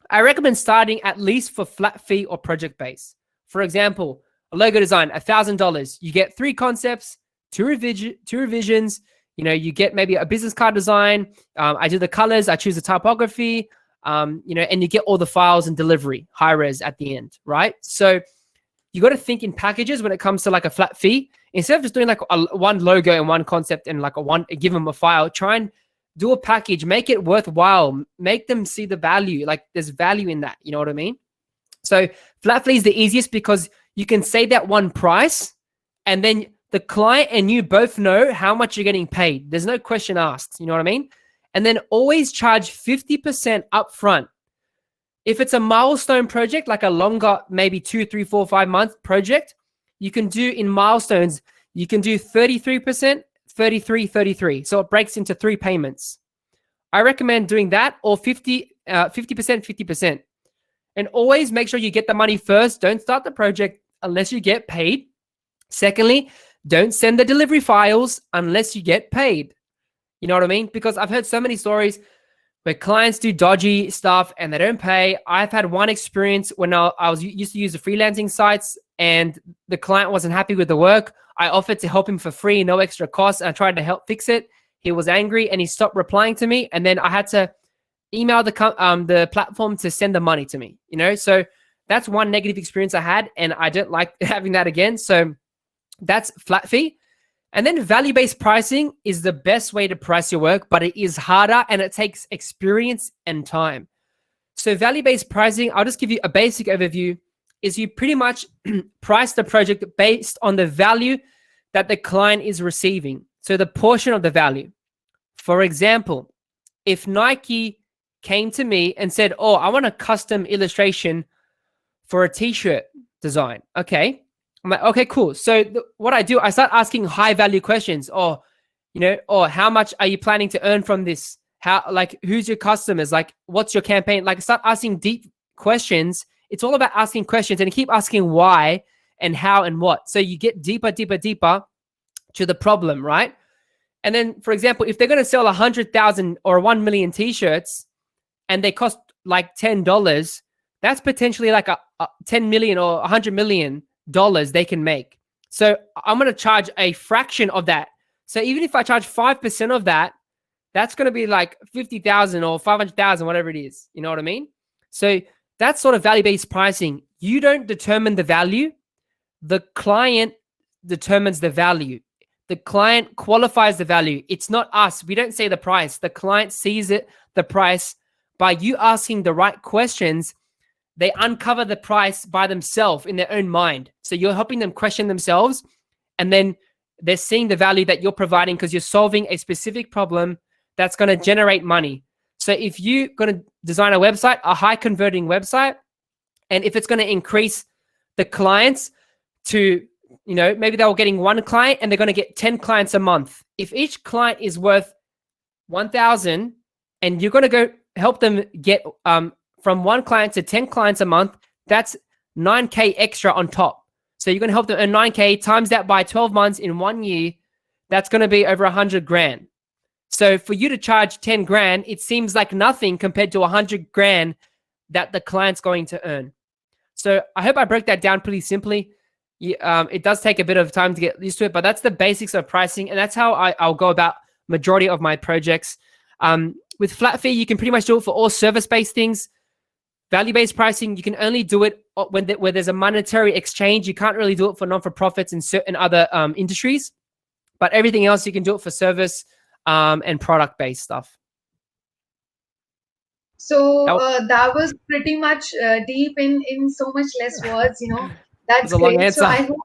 I recommend starting at least for flat fee or project base. For example, a logo design, $1,000. You get 3 concepts, two revisions. You get maybe a business card design. I do the colors. I choose the typography. And you get all the files and delivery, high res at the end, right? So you got to think in packages when it comes to like a flat fee. Instead of just doing like one logo and one concept and like give them a file, try and do a package, make it worthwhile, make them see the value. Like there's value in that. You know what I mean? So flat fee is the easiest because you can say that one price, and then the client and you both know how much you're getting paid. There's no question asked. You know what I mean? And then always charge 50% upfront. If it's a milestone project, like a longer, maybe 2, 3, 4, 5 month project, you can do in milestones, you can do 33%, 33, 33. So it breaks into 3 payments. I recommend doing that, or 50%, 50%. And always make sure you get the money first. Don't start the project unless you get paid. Secondly, don't send the delivery files unless you get paid. You know what I mean? Because I've heard so many stories where clients do dodgy stuff and they don't pay. I've had one experience when I was used to use the freelancing sites, and the client wasn't happy with the work. I offered to help him for free, no extra cost, and I tried to help fix it. He was angry and he stopped replying to me, and then I had to email the platform to send the money to me. So that's one negative experience I had, and I don't like having that again. So that's flat fee. And then value-based pricing is the best way to price your work, but it is harder and it takes experience and time. So value-based pricing, I'll just give you a basic overview, is you pretty much price the project based on the value that the client is receiving. So the portion of the value. For example, if Nike came to me and said, oh, I want a custom illustration for a t-shirt design. Okay. I'm like, okay, cool. So what I do, I start asking high value questions, or how much are you planning to earn from this? Who's your customers? Like, what's your campaign? Like, start asking deep questions. It's all about asking questions, and keep asking why and how and what. So you get deeper to the problem, right? And then, for example, if they're going to sell 100,000 or 1 million t-shirts and they cost like $10, that's potentially like a 10 million or 100 million dollars they can make. So I'm going to charge a fraction of that. So even if I charge 5% of that, that's going to be like 50,000 or 500,000, whatever it is. You know what I mean? So that's sort of value-based pricing. You don't determine the value. The client determines the value. The client qualifies the value. It's not us. We don't say the price. The client sees it, the price. By you asking the right questions, they uncover the price by themselves in their own mind. So you're helping them question themselves, and then they're seeing the value that you're providing because you're solving a specific problem that's going to generate money. So if you're going to design a website, a high converting website, and if it's going to increase the clients to, maybe they were getting 1 client and they're going to get 10 clients a month. If each client is worth 1,000 and you're going to go help them get from 1 client to 10 clients a month, that's 9K extra on top. So you're going to help them earn 9K, times that by 12 months in 1 year, that's going to be over 100 grand. So for you to charge 10 grand, it seems like nothing compared to 100 grand that the client's going to earn. So I hope I broke that down pretty simply. It does take a bit of time to get used to it, but that's the basics of pricing. And that's how I'll go about majority of my projects. With flat fee, you can pretty much do it for all service-based things. Value-based pricing, you can only do it where there's a monetary exchange. You can't really do it for non-for-profits in certain other industries. But everything else, you can do it for service and product-based stuff. So that was pretty much deep in so much less words. That's a long great. So answer. I hope.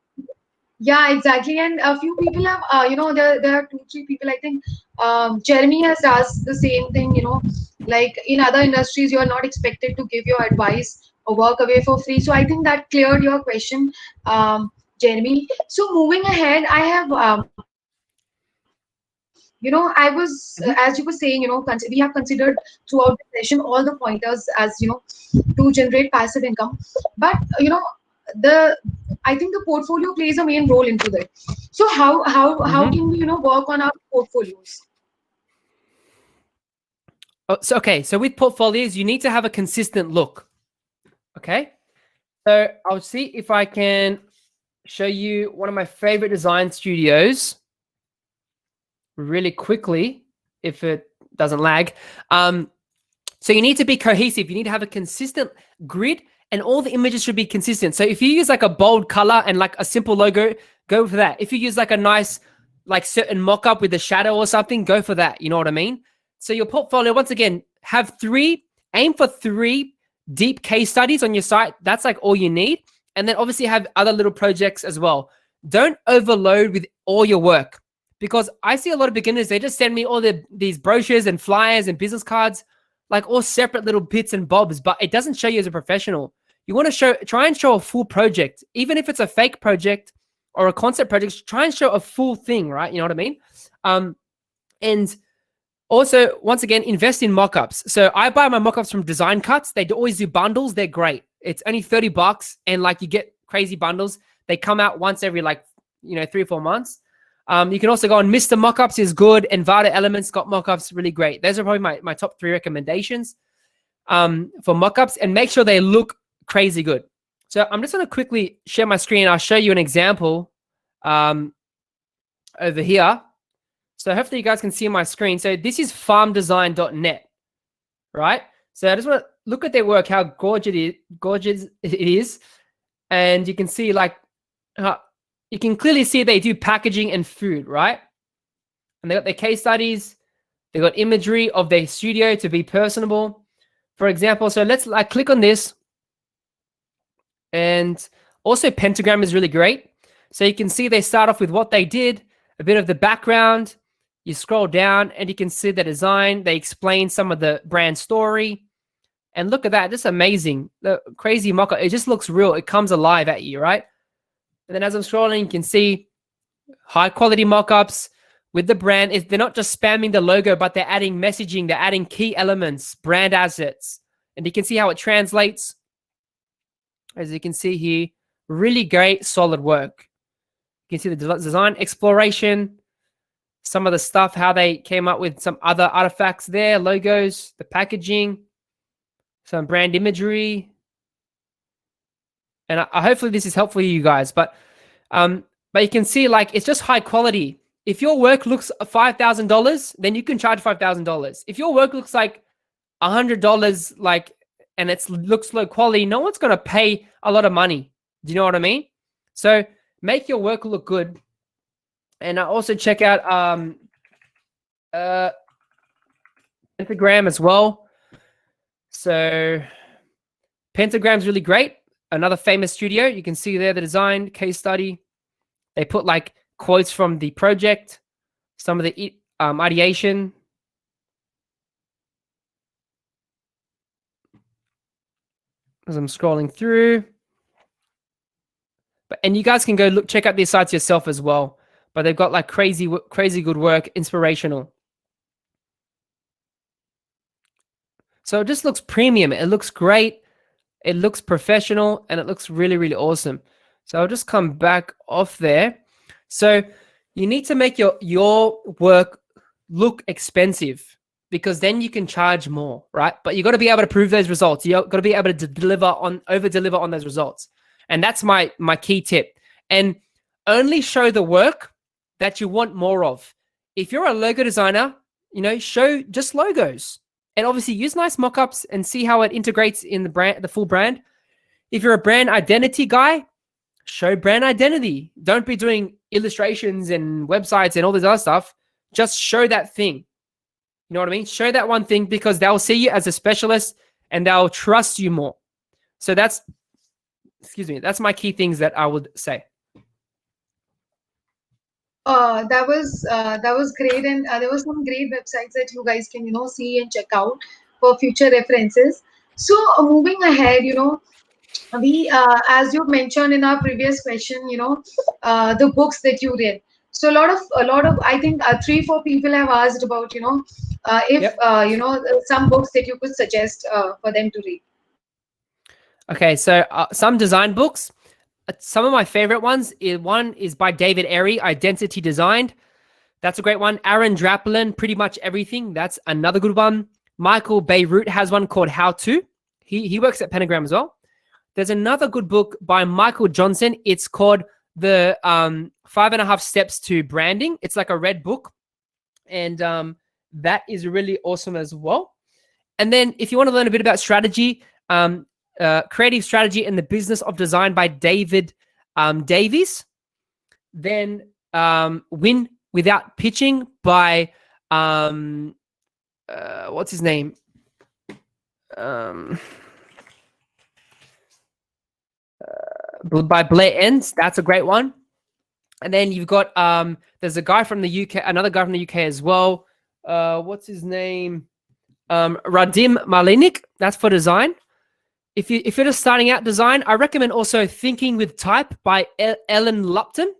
Yeah, exactly. And a few people have, there are 2, 3 people. I think Jeremy has asked the same thing. Like in other industries, you are not expected to give your advice or work away for free. So I think that cleared your question. Jeremy. So moving ahead, I have I was as you were saying, we have considered throughout the session all the pointers as to generate passive income, but the I think the portfolio plays a main role into that. So how Mm-hmm. can we work on our portfolios? Oh, so okay, so with portfolios, you need to have a consistent look. Okay, so I'll see if I can show you one of my favorite design studios really quickly, if it doesn't lag. Um, so you need to be cohesive. You need to have a consistent grid, and all the images should be consistent. So if you use like a bold color and like a simple logo, go for that. If you use like a nice, like certain mock-up with a shadow or something, go for that. You know what I mean? So your portfolio, once again, aim for three deep case studies on your site. That's like all you need. And then obviously have other little projects as well. Don't overload with all your work, because I see a lot of beginners, they just send me all these brochures and flyers and business cards, like all separate little bits and bobs, but it doesn't show you as a professional. You want to try and show a full project, even if it's a fake project or a concept project. Try and show a full thing, right? You know what I mean? And also, once again, invest in mockups. So I buy my mockups from Design Cuts. They always do bundles. They're great. It's only $30, and like you get crazy bundles. They come out once every 3 or 4 months. You can also go on Mr. Mockups is good, and Vada Elements got mockups really great. Those are probably my top 3 recommendations for mockups, and make sure they look crazy good. So I'm just going to quickly share my screen. I'll show you an example over here. So hopefully you guys can see my screen. So this is farmdesign.net, right? So I just want to look at their work, how gorgeous it is. And you can see you can clearly see they do packaging and food, right? And they got their case studies. They got imagery of their studio to be personable. For example, so let's click on this. And also Pentagram is really great. So you can see they start off with what they did, a bit of the background. You scroll down and you can see the design. They explain some of the brand story. And look at that, just amazing. The crazy mock-up, it just looks real. It comes alive at you, right? And then as I'm scrolling, you can see high quality mock-ups with the brand. They're not just spamming the logo, but they're adding messaging. They're adding key elements, brand assets. And you can see how it translates. As you can see here, really great, solid work. You can see the design exploration, some of the stuff, how they came up with some other artifacts there, logos, the packaging, some brand imagery. And hopefully this is helpful for you guys. But you can see it's just high quality. If your work looks $5,000, then you can charge $5,000. If your work looks like $100, and it looks low quality, no one's going to pay a lot of money. Do you know what I mean? So make your work look good. And I also check out Pentagram as well. So Pentagram's really great. Another famous studio. You can see there the design case study. They put quotes from the project, some of the ideation. As I'm scrolling through. And you guys can go check out these sites yourself as well. But they've got crazy good work, inspirational. So it just looks premium. It looks great. It looks professional, and it looks really, really awesome. So I'll just come back off there. So you need to make your work look expensive, because then you can charge more, right? But you got to be able to prove those results. You got to be able to over deliver on those results. And that's my key tip. And only show the work that you want more of. If you're a logo designer, show just logos. And obviously use nice mock-ups and see how it integrates in the full brand. If you're a brand identity guy, show brand identity. Don't be doing illustrations and websites and all this other stuff. Just show that thing. You know what I mean? Show that one thing, because they'll see you as a specialist and they'll trust you more. So that's my key things that I would say. That was great, and there were some great websites that you guys can see and check out for future references. So moving ahead, we as you mentioned in our previous question, the books that you read. So a lot of I think 3 4 people have asked about, if Yep. some books that you could suggest for them to read. Okay, so some design books. Some of my favorite ones. One is by David Airy, Identity Designed. That's a great one. Aaron Draplin, Pretty Much Everything. That's another good one. Michael Beirut has one called How To. He works at Pentagram as well. There's another good book by Michael Johnson. It's called The 5.5 Steps to Branding. It's like a red book, and that is really awesome as well. And then if you want to learn a bit about strategy, Creative Strategy and the Business of Design by David Davies. Then Win Without Pitching by what's his name? By Blair Enns. That's a great one. And then you've got there's a guy from the UK, another guy from the UK as well. What's his name? Radim Malinik. That's for design. If you're just starting out design, I recommend also Thinking with Type by Ellen Lupton.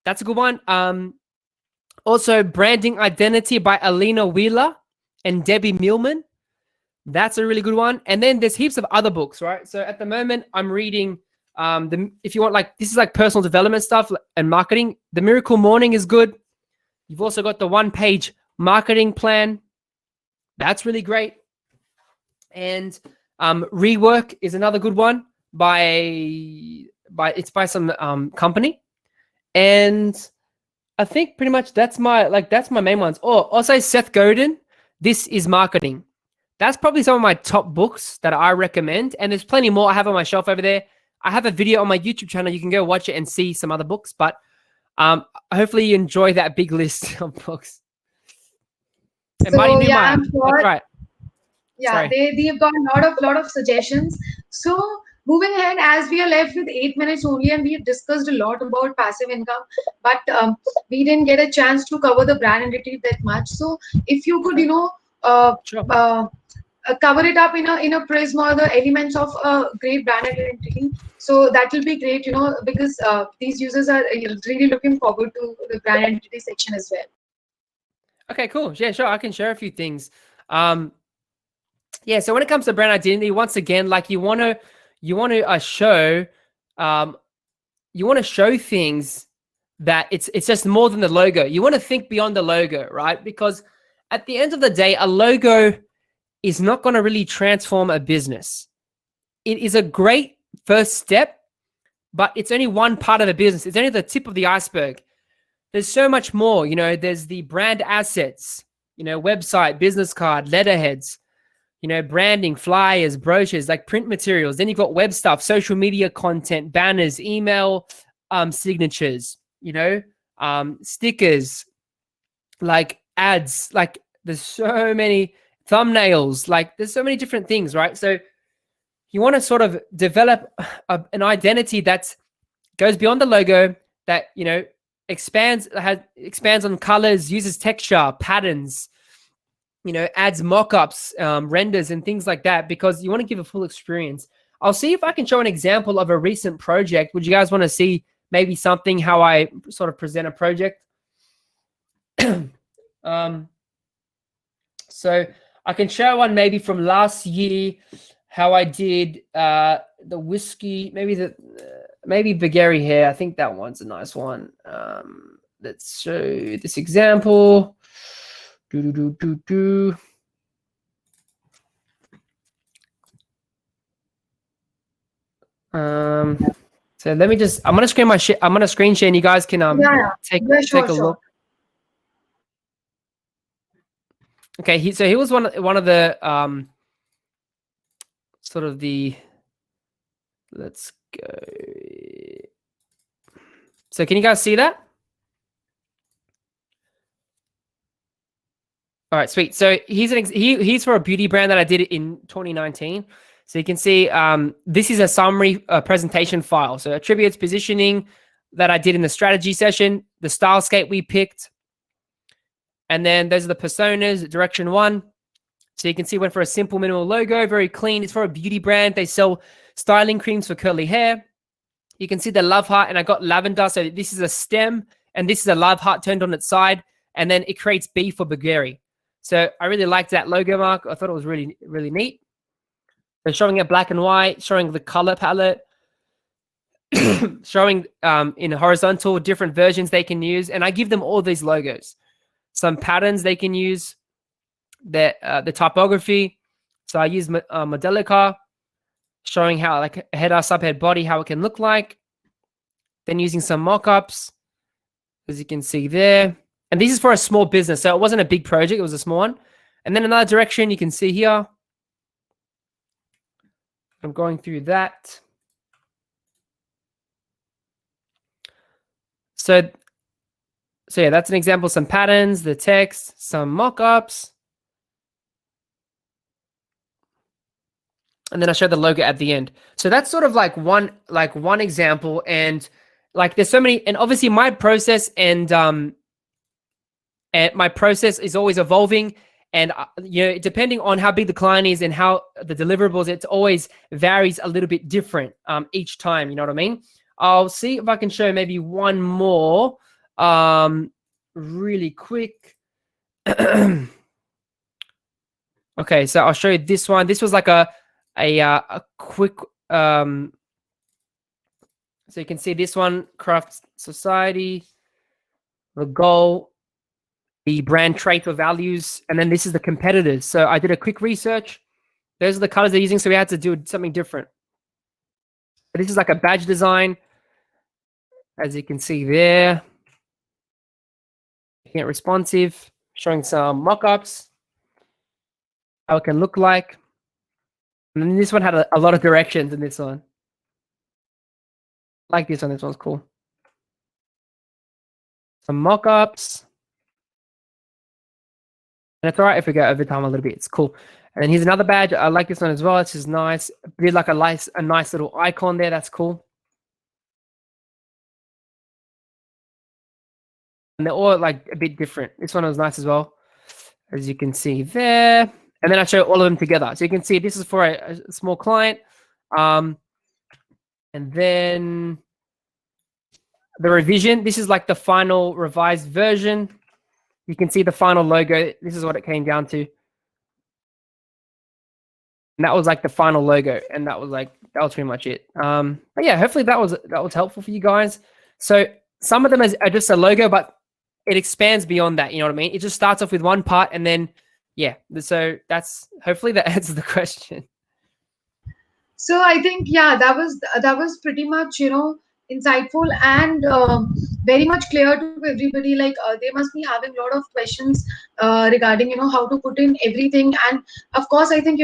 That's a good one. Also Branding Identity by Alina Wheeler and Debbie Millman. That's a really good one. And then there's heaps of other books, right? So at the moment, I'm reading if you want, like, this is like personal development stuff and marketing. The Miracle Morning is good. You've also got the 1-page marketing plan. That's really great. And Rework is another good one by some company. And I think pretty much that's my main ones. Or also Seth Godin, This is Marketing. That's probably some of my top books that I recommend. And there's plenty more I have on my shelf over there. I have a video on my YouTube channel. You can go watch it and see some other books. But hopefully you enjoy that big list of books. And Marty So Newmeyer. yeah, I'm sure. That's right. Yeah, Sorry. they've got a lot of suggestions. So moving ahead, as we are left with 8 minutes only, and we've discussed a lot about passive income, but we didn't get a chance to cover the brand identity that much. So if you could, uh, Sure. uh, cover it up in a prism or the elements of a great brand identity. So that will be great, because these users are really looking forward to the brand identity section as well. Okay, cool. Yeah, sure. I can share a few things. Yeah, so when it comes to brand identity, once again, like you want to show you want to show things that it's just more than the logo. You want to think beyond the logo, right? Because at the end of the day, a logo is not going to really transform a business. It is a great first step, but it's only one part of the business. It's only the tip of the iceberg. There's so much more, there's the brand assets, website, business card, letterheads, branding, flyers, brochures, like print materials. Then you've got web stuff, social media content, banners, email signatures, stickers, like ads, like there's so many thumbnails, like there's so many different things, right? So you want to sort of develop an identity that goes beyond the logo, that, expands on colors, uses texture, patterns, adds mock-ups, renders, and things like that, because you want to give a full experience. I'll see if I can show an example of a recent project. Would you guys want to see maybe something, how I sort of present a project? So I can show one maybe from last year, how I did the whiskey, maybe Bulgari here. I think that one's a nice one. Let's show this example. So let me just, I'm gonna screen share and you guys can Yeah, take yeah, sure, a sure. look. Okay, he was one of the sort of the, let's go. So can you guys see that? All right, sweet. So he's for a beauty brand that I did in 2019. So you can see this is a summary presentation file. So attributes, positioning that I did in the strategy session, the stylescape we picked, and then those are the personas, direction 1, So you can see went for a simple minimal logo, very clean. It's for a beauty brand. They sell styling creams for curly hair. You can see the love heart, and I got lavender. So this is a stem, and this is a love heart turned on its side, and then it creates B for Bulgari. So I really liked that logo mark. I thought it was really, really neat. So showing it black and white, showing the color palette, showing in horizontal different versions they can use, and I give them all these logos, some patterns they can use, the typography. So I use Modelica, showing how like header, subhead, body, how it can look like. Then using some mock-ups, as you can see there. And this is for a small business, so it wasn't a big project, it was a small one. And then another direction you can see here. I'm going through that. So yeah, that's an example, some patterns, the text, some mock-ups. And then I show the logo at the end. So that's sort of like one example. And like there's so many, and obviously my process and my process is always evolving. And depending on how big the client is and how the deliverables, it always varies a little bit different each time. You know what I mean? I'll see if I can show maybe one more really quick. Okay, so I'll show you this one. This was like a quick. So you can see this one, craft society, the goal, the brand trait or values, and then this is the competitors. So I did a quick research. Those are the colors they're using, so we had to do something different. But this is like a badge design, as you can see there. Making it responsive, showing some mock-ups, how it can look like. And then this one had a lot of directions in this one. I like this one, this one's cool. Some mock-ups. And it's all right if we go over time a little bit. It's cool. And then here's another badge. I like this one as well. This is nice. Did like a nice little icon there. That's cool. And they're all like a bit different. This one was nice as well, as you can see there. And then I show all of them together. So you can see this is for a small client. And then the revision. This is like the final revised version. You can see the final logo. This is what it came down to. And that was like the final logo. And that was pretty much it. But yeah, hopefully that was helpful for you guys. So some of them are just a logo, but it expands beyond that. You know what I mean? It just starts off with one part and then, yeah. So that's hopefully that answers the question. So I think, yeah, that was pretty much, insightful and very much clear to everybody. Like they must be having a lot of questions regarding, how to put in everything. And of course, I think,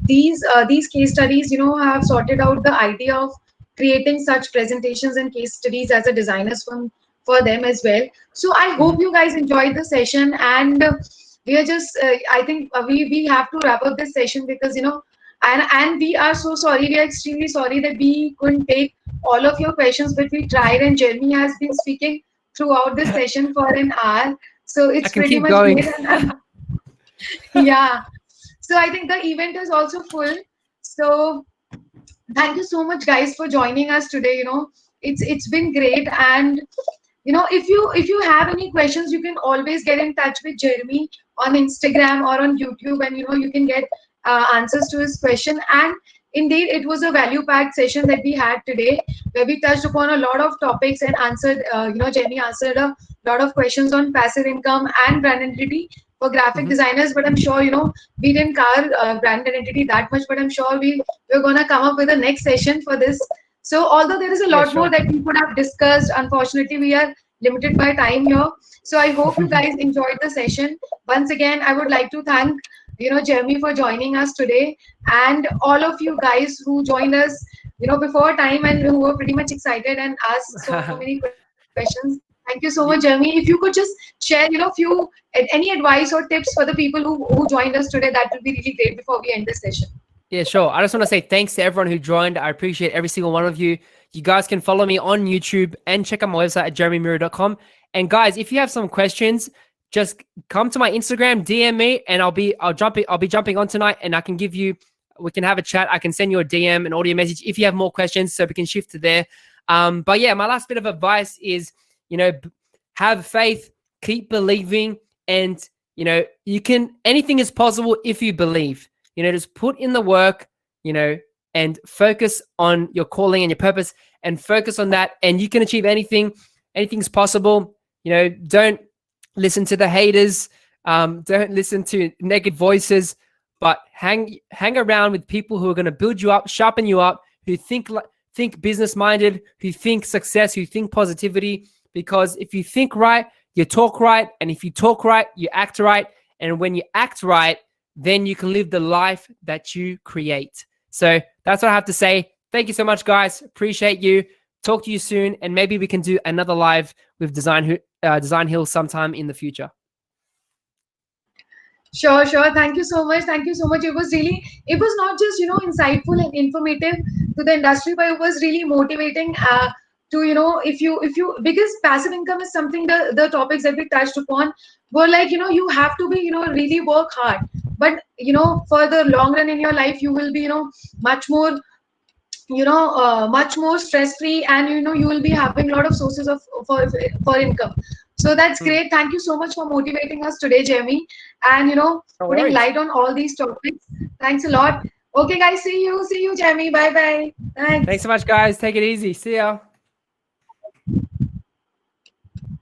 these case studies, have sorted out the idea of creating such presentations and case studies as a designer's firm for them as well. So I hope you guys enjoyed the session, and we are just I think we have to wrap up this session because and we are so sorry, we are extremely sorry that we couldn't take all of your questions, but we tried, and Jeremy has been speaking throughout this session for an hour, so it's pretty much going. great. Yeah, so I think the event is also full. So thank you so much guys for joining us today. It's been great. And if you have any questions, you can always get in touch with Jeremy on Instagram or on YouTube, and you can get answers to his question. And indeed, it was a value packed session that we had today, where we touched upon a lot of topics and answered Jeremy answered a lot of questions on passive income and brand identity for graphic designers. But I'm sure we didn't cover brand identity that much, but I'm sure we're gonna come up with a next session for this. So although there is a lot more that we could have discussed, unfortunately we are limited by time here. So I hope you guys enjoyed the session. Once again, I would like to thank Jeremy for joining us today, and all of you guys who joined us before time and who were pretty much excited and asked so many questions. Thank you so much, Jeremy. If you could just share any advice or tips for the people who joined us today, that would be really great before we end this session. Yeah, sure. I just want to say thanks to everyone who joined. I appreciate every single one of you. You guys can follow me on YouTube and check out my website at jeremymura.com. And guys, if you have some questions, just come to my Instagram, DM me, and I'll be jumping on tonight, and I can give you. We can have a chat. I can send you a DM, an audio message if you have more questions, so we can shift to there. But yeah, my last bit of advice is, have faith, keep believing, and anything is possible if you believe. Just put in the work, and focus on your calling and your purpose, and focus on that, and you can achieve anything. Anything's possible. Don't listen to the haters. Don't listen to negative voices, but hang around with people who are going to build you up, sharpen you up, who think business minded, who think success, who think positivity. Because if you think right, you talk right, and if you talk right, you act right, and when you act right, then you can live the life that you create. So that's what I have to say. Thank you so much, guys. Appreciate you. Talk to you soon, and maybe we can do another live with Designhill sometime in the future. Sure, sure. Thank you so much. Thank you so much. It was not just, insightful and informative to the industry, but it was really motivating to, because passive income is something, the topics that we touched upon were like, you have to be, really work hard. But, for the long run in your life, you will be, much more much more stress free, and you will be having a lot of sources of for income. So that's great. Thank you so much for motivating us today, Jeremy, and No putting worries. light on all these topics. Thanks a lot. Okay, guys, see you, Jeremy. Bye bye. Thanks. Thanks so much, guys. Take it easy. See ya.